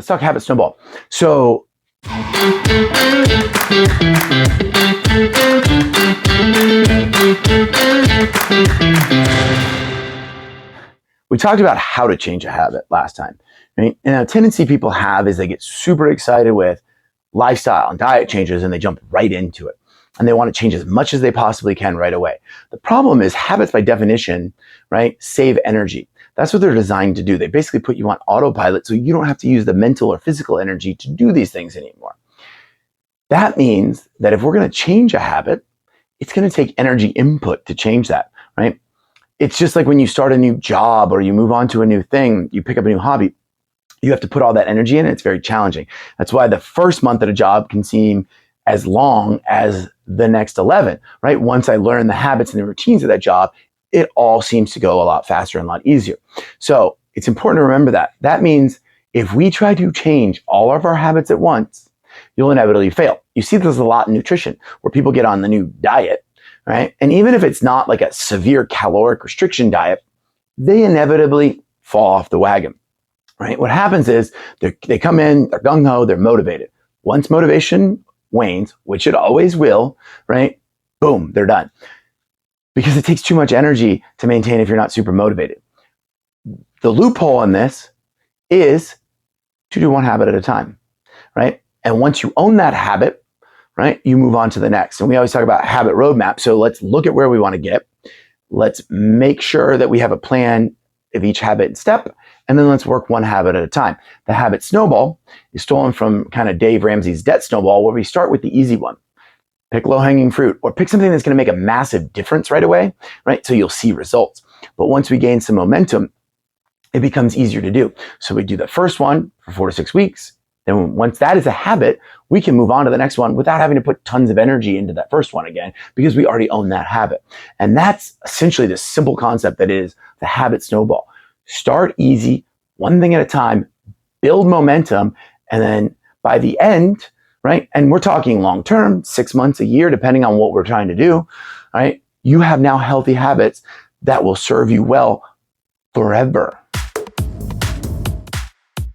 let's talk habit snowball. So we talked about how to change a habit last time, right? And a tendency people have is they get super excited with lifestyle and diet changes and they jump right into it. And they want to change as much as they possibly can right away. The problem is habits by definition, right, save energy. That's what they're designed to do. They basically put you on autopilot so you don't have to use the mental or physical energy to do these things anymore. That means that if we're going to change a habit, it's going to take energy input to change that, right? It's just like when you start a new job or you move on to a new thing, you pick up a new hobby, you have to put all that energy in. It's very challenging. That's why the first month at a job can seem as long as the next 11, right? Once I learn the habits and the routines of that job, it all seems to go a lot faster and a lot easier. So it's important to remember that. That means if we try to change all of our habits at once, you'll inevitably fail. You see this a lot in nutrition where people get on the new diet, right? And even if it's not like a severe caloric restriction diet, they inevitably fall off the wagon, right? What happens is they come in, they're gung-ho, they're motivated. Once motivation wanes, which it always will, right? Boom, they're done. Because it takes too much energy to maintain if you're not super motivated. The loophole in this is to do one habit at a time, right? And once you own that habit, right, you move on to the next. And we always talk about habit roadmap. So let's look at where we want to get. Let's make sure that we have a plan of each habit and step, and then let's work one habit at a time. The habit snowball is stolen from kind of Dave Ramsey's debt snowball, where we start with the easy one. Pick low-hanging fruit, or pick something that's going to make a massive difference right away, right? So you'll see results. But once we gain some momentum, it becomes easier to do. So we do the first one for 4 to 6 weeks. Then once that is a habit, we can move on to the next one without having to put tons of energy into that first one again, because we already own that habit. And that's essentially the simple concept that is the habit snowball. Start easy, one thing at a time, build momentum, and then by the end, right? And we're talking long-term, 6 months, a year, depending on what we're trying to do, right? You have now healthy habits that will serve you well forever.